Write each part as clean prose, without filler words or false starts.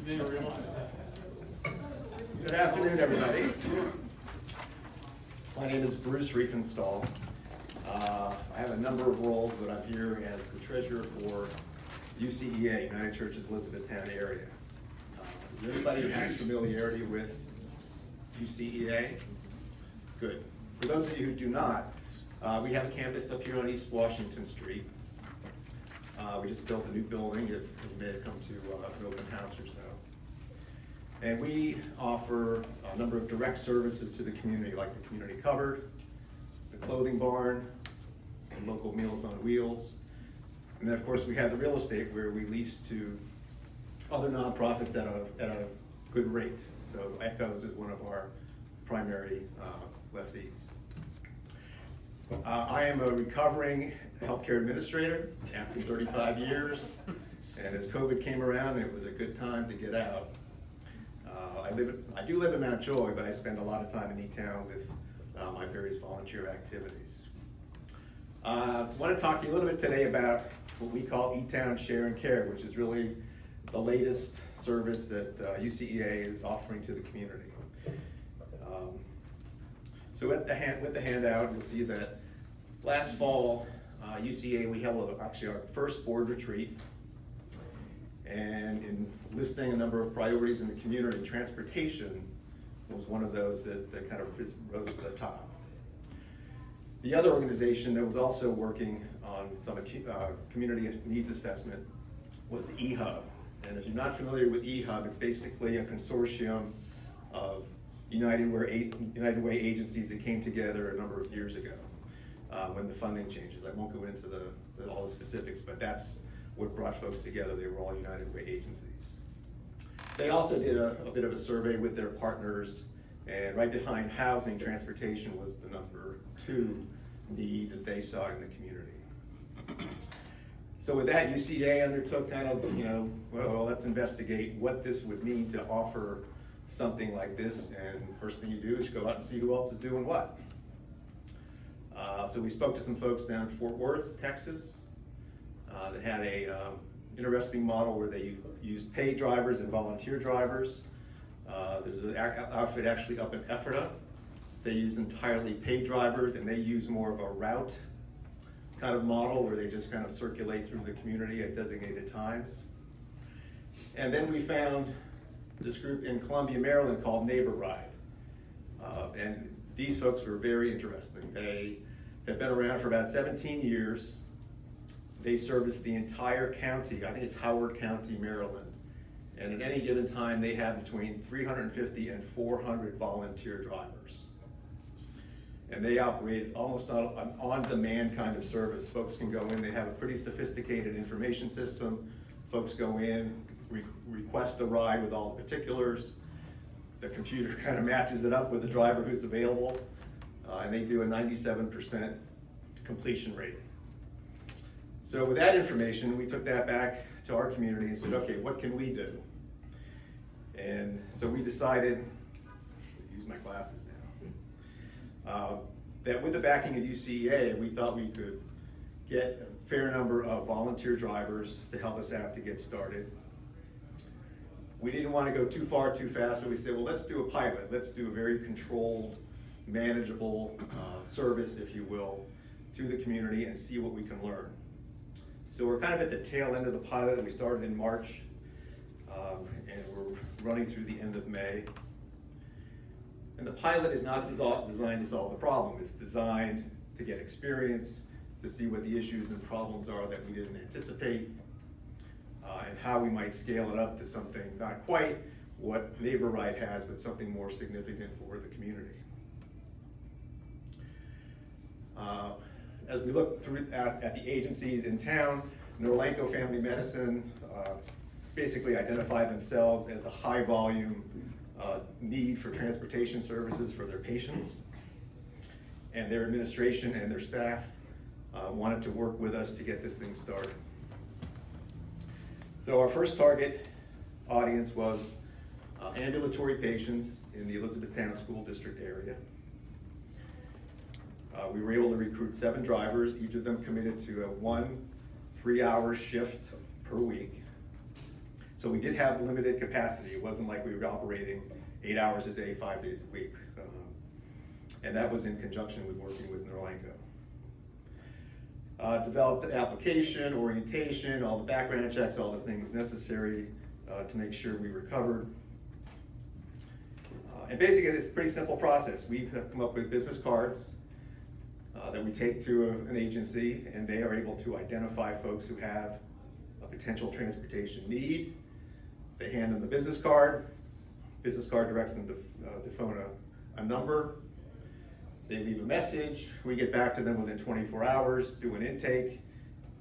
didn't realize. Good afternoon, everybody. My name is Bruce Riefenstahl. I have a number of roles, but I'm here as the treasurer for UCEA, United Churches Elizabethtown area. Is there anybody who has familiarity with UCEA? Good. For those of you who do not, we have a campus up here on East Washington Street. We just built a new building. You may have come to an open house or so. And we offer a number of direct services to the community, like the community cupboard, the clothing barn, and local Meals on Wheels. And then of course we have the real estate where we lease to other nonprofits at a good rate. So Echoes is one of our primary lessees. I am a recovering healthcare administrator after 35 years. And as COVID came around, it was a good time to get out. I do live in Mount Joy, but I spend a lot of time in E-Town with my various volunteer activities. I want to talk to you a little bit today about what we call E-Town Share and Care, which is really the latest service that UCEA is offering to the community. So with the handout, you'll see that last fall, UCEA, we held actually our first board retreat. And in listing a number of priorities in the community, transportation was one of those that kind of rose to the top. The other organization that was also working on some community needs assessment was eHub. And if you're not familiar with eHub, it's basically a consortium of United Way agencies that came together a number of years ago when the funding changes. I won't go into all the specifics, but that's what brought folks together. They were all United Way agencies. They also did a bit of a survey with their partners, and right behind housing, transportation was the number 2 need that they saw in the community. So with that, UCEA undertook kind of, well, let's investigate what this would mean to offer something like this, and first thing you do is you go out and see who else is doing what. So we spoke to some folks down in Fort Worth, Texas, that had a interesting model where they used paid drivers and volunteer drivers. There's an outfit actually up in Ephrata. They use entirely paid drivers, and they use more of a route kind of model where they just kind of circulate through the community at designated times. And then we found this group in Columbia, Maryland called Neighbor Ride. And these folks were very interesting. They have been around for about 17 years. They service the entire county. I think it's Howard County, Maryland. And at any given time, they have between 350 and 400 volunteer drivers. And they operate almost an on-demand kind of service. Folks can go in, they have a pretty sophisticated information system. Folks go in, request a ride with all the particulars. The computer kind of matches it up with the driver who's available. And they do a 97% completion rate. So with that information, we took that back to our community and said, okay, what can we do? And so we decided, use my glasses now, that with the backing of UCEA, we thought we could get a fair number of volunteer drivers to help us out to get started. We didn't want to go too far too fast, so we said, well, let's do a pilot. Let's do a very controlled, manageable service, if you will, to the community and see what we can learn. So we're kind of at the tail end of the pilot. We started in March, and we're running through the end of May. And the pilot is not designed to solve the problem. It's designed to get experience, to see what the issues and problems are that we didn't anticipate, and how we might scale it up to something not quite what Neighbor Ride has, but something more significant for the community. As we look through at the agencies in town, Nolenko Family Medicine basically identified themselves as a high volume need for transportation services for their patients. And their administration and their staff wanted to work with us to get this thing started. So our first target audience was ambulatory patients in the Elizabethtown School District area. We were able to recruit 7 drivers, each of them committed to a 1 3-hour shift per week. So So we did have limited capacity. It wasn't like we were operating 8 hours a day, 5 days a week. And that was in conjunction with working with Norlanco. Developed the application, orientation, all the background checks, all the things necessary to make sure we were covered. And basically, it's a pretty simple process. We have come up with business cards that we take to an agency, and they are able to identify folks who have a potential transportation need. They hand them the business card. Business card directs them to phone a number. They leave a message. We get back to them within 24 hours, do an intake,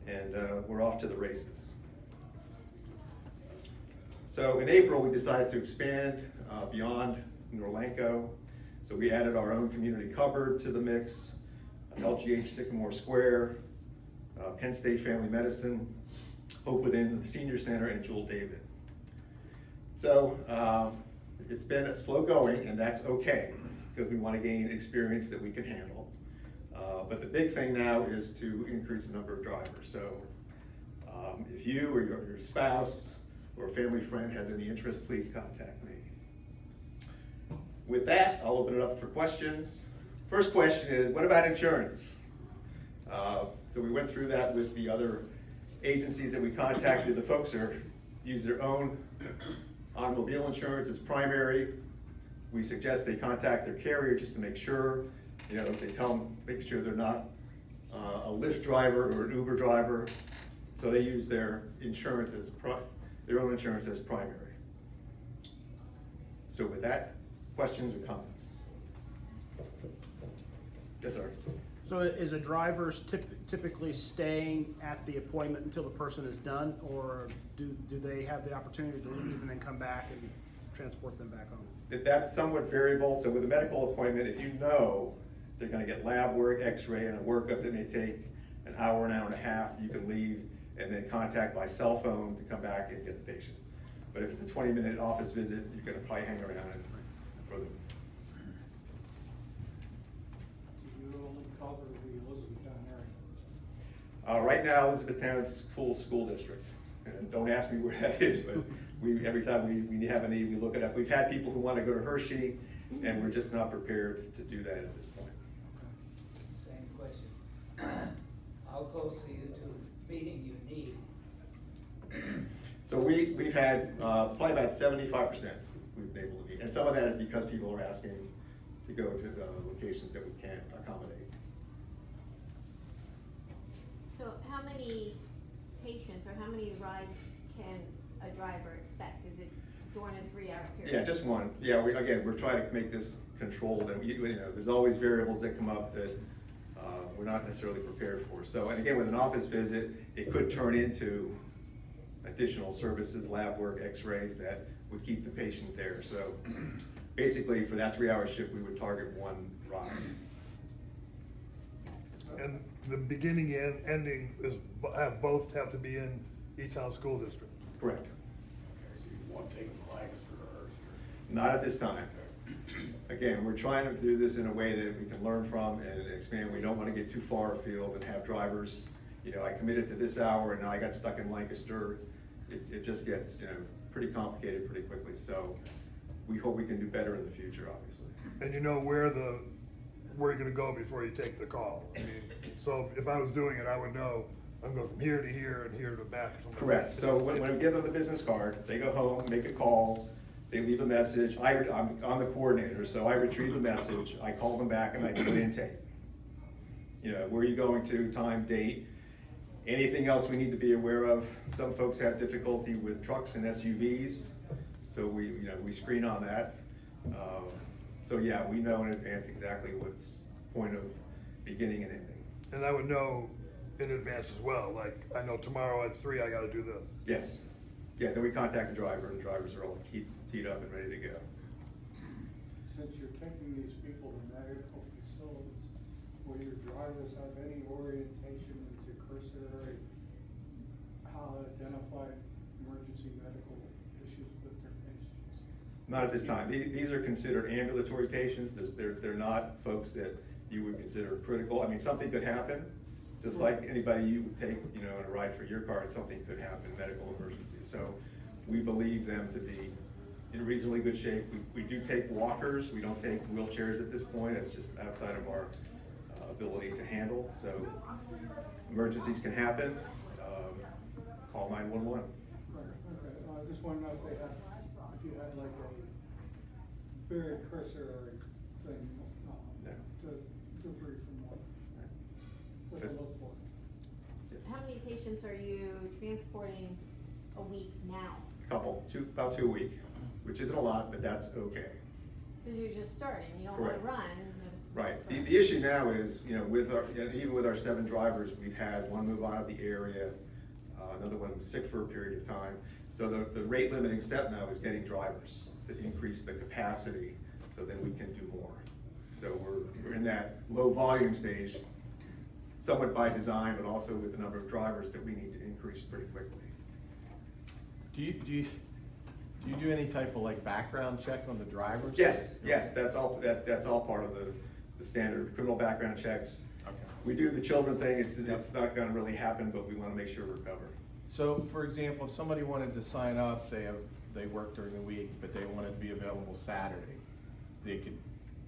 and we're off to the races. So in April, we decided to expand beyond Norlanco. So we added our own community cupboard to the mix, LGH Sycamore Square, Penn State Family Medicine, Hope Within the Senior Center, and Jewel David. So it's been a slow going, and that's okay, because we want to gain experience that we can handle. But the big thing now is to increase the number of drivers. So if you or your spouse or a family friend has any interest, please contact me. With that, I'll open it up for questions. First question is, what about insurance? So we went through that with the other agencies that we contacted. The folks use their own automobile insurance as primary. We suggest they contact their carrier just to make sure, they tell them, make sure they're not a Lyft driver or an Uber driver. So they use their insurance their own insurance as primary. So with that, questions or comments? Yes, sir. So is a driver typically staying at the appointment until the person is done, or do they have the opportunity to leave and then come back and transport them back home? That's somewhat variable. So with a medical appointment, if you know they're going to get lab work, x-ray, and a workup that may take an hour and a half, you can leave and then contact by cell phone to come back and get the patient. But if it's a 20-minute office visit, you're going to probably hang around for them. Do you only cover the Elizabethtown area? Right now, Elizabethtown's cool school district. And don't ask me where that is, but every time we have a need, we look it up. We've had people who want to go to Hershey, and we're just not prepared to do that at this point. Same question. How close are you to meeting your need? So we've had probably about 75% we've been able to meet. And some of that is because people are asking to go to the locations that we can't accommodate. So how many patients or how many rides can a driver expect? Is it during a 3-hour period? Yeah, just one. Yeah, we're trying to make this controlled, and there's always variables that come up that we're not necessarily prepared for. So, and again, with an office visit, it could turn into additional services, lab work, x-rays that would keep the patient there. So basically, for that 3-hour shift, we would target one ride. And the beginning and ending both have to be in Easttown School District? Correct. Okay, so you want to take them to Lancaster or Hershey? Not at this time. Again, we're trying to do this in a way that we can learn from and expand. We don't want to get too far afield and have drivers, I committed to this hour and now I got stuck in Lancaster. It just gets, pretty complicated pretty quickly. So we hope we can do better in the future, obviously. And you know where you're gonna go before you take the call. I mean, so if I was doing it, I would know I'm going from here to here and here to back. Correct. So when we give them the business card, they go home, make a call, they leave a message. I'm the coordinator, so I retrieve the message, I call them back, and I do an intake. Where are you going to, time, date, anything else we need to be aware of. Some folks have difficulty with trucks and SUVs, so we screen on that. So yeah, we know in advance exactly what's point of beginning and ending. And I would know in advance as well, like I know tomorrow at 3 I got to do this. Yes. Yeah, then we contact the driver, and the drivers are all teed up and ready to go. Since you're taking these people to medical facilities, will your drivers have any orientation into cursory how to identify emergency medical issues with their patients? Not at this time. These are considered ambulatory patients. They're not folks that you would consider critical. I mean, something could happen, just like anybody you would take, on a ride for your car, something could happen, medical emergency. So we believe them to be in reasonably good shape. We do take walkers, we don't take wheelchairs at this point. It's just outside of our ability to handle. So emergencies can happen. Call 911. Right, okay, I just want to know if you had like a very cursory thing, Yeah. to brief them on, what to Good. look for. Yes. How many patients are you transporting a week now? About 2 a week, which isn't a lot, but that's okay. Because you're just starting, you don't want to Correct. run. Right. The issue now is, you know, even with our 7 drivers, we've had one move out of the area, another one was sick for a period of time. So the rate limiting step now is getting drivers to increase the capacity so that we can do more. So we're in that low volume stage, somewhat by design, but also with the number of drivers that we need to increase pretty quickly. Do you do any type of like background check on the drivers? Yes, that's all part of the standard criminal background checks. Okay. We do the children thing, it's not gonna really happen, but we wanna make sure we're covered. So, for example, if somebody wanted to sign up, they work during the week, but they wanted to be available Saturday,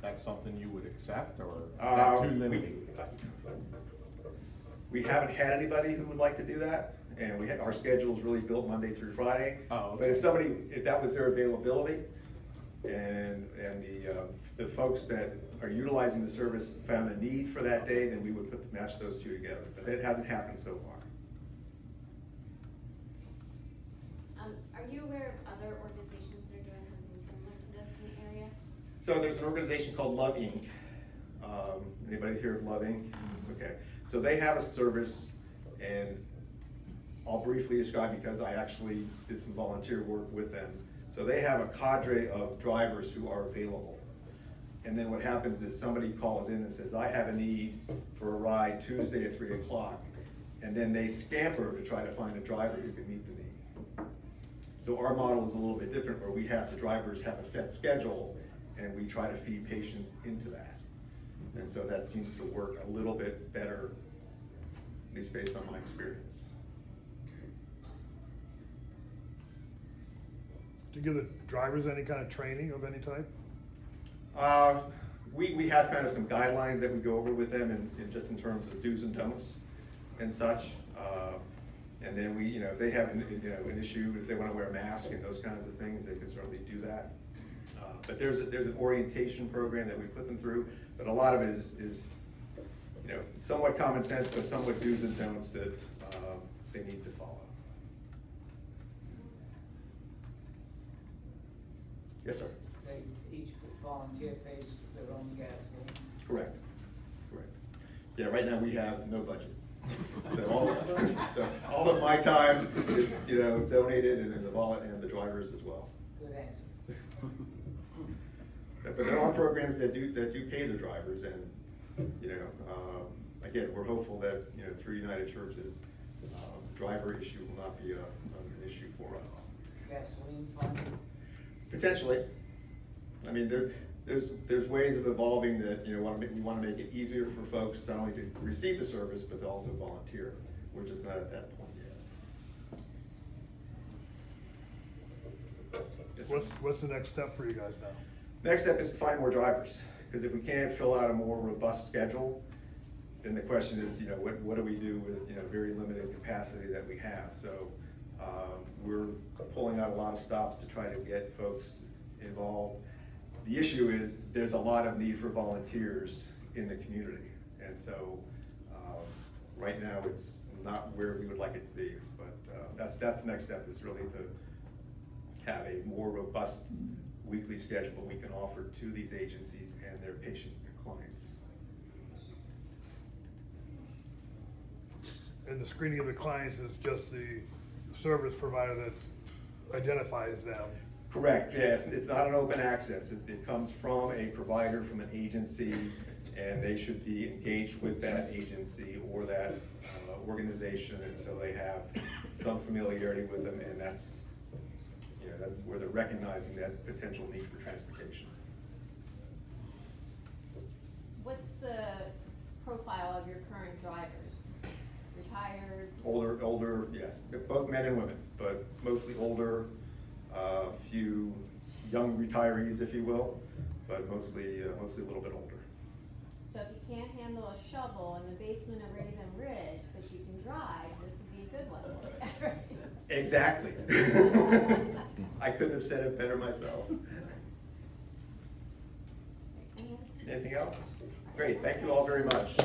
that's something you would accept, or is that too limiting? We haven't had anybody who would like to do that, and our schedule is really built Monday through Friday. Oh, But okay. if that was their availability, and the folks that are utilizing the service found a need for that day, then we would match those two together, but it hasn't happened so far. Are you aware of other organizations that are doing something similar to this in the area? So there's an organization called Love Inc. Anybody hear of Love Inc? Okay, so they have a service, and I'll briefly describe because I actually did some volunteer work with them. So they have a cadre of drivers who are available. And then what happens is somebody calls in and says, I have a need for a ride Tuesday at 3 o'clock. And then they scamper to try to find a driver who can meet the need. So our model is a little bit different, where we have the drivers have a set schedule and we try to feed patients into that. And so that seems to work a little bit better, at least based on my experience. Do you give the drivers any kind of training of any type? We have kind of some guidelines that we go over with them in just in terms of do's and don'ts and such. And then we, if they have an issue, if they want to wear a mask and those kinds of things, they can certainly do that. But there's an orientation program that we put them through, but a lot of it is somewhat common sense, but somewhat do's and don'ts that they need to follow. Yes, sir. Each volunteer pays their own gasoline. Correct. Yeah, right now we have no budget. So all of my time is, donated, and then the drivers as well. Good answer. But there are programs that do pay the drivers, and again, we're hopeful that through United Churches, the driver issue will not be an issue for us. Gasoline fund? Potentially. I mean, there's ways of evolving that we want to make it easier for folks not only to receive the service but to also volunteer. We're just not at that point yet. Yes, sir. What's the next step for you guys now? Next step is to find more drivers, because if we can't fill out a more robust schedule, then the question is, what do we do with very limited capacity that we have? So we're pulling out a lot of stops to try to get folks involved. The issue is there's a lot of need for volunteers in the community, and so right now it's not where we would like it to be. But that's the next step, is really to have a more robust weekly schedule that we can offer to these agencies and their patients and clients. And the screening of the clients is just the service provider that identifies them. Correct, yes, it's not an open access. It comes from a provider, from an agency, and they should be engaged with that agency or that organization, and so they have some familiarity with them, and that's where they're recognizing that potential need for transportation. What's the profile of your current drivers? Retired? Older, yes, both men and women, but mostly older, a few young retirees, if you will, but mostly a little bit older. So if you can't handle a shovel in the basement of Raven Ridge, but you can drive, this would be a good one. Exactly. I couldn't have said it better myself. Anything else? Great, thank you all very much.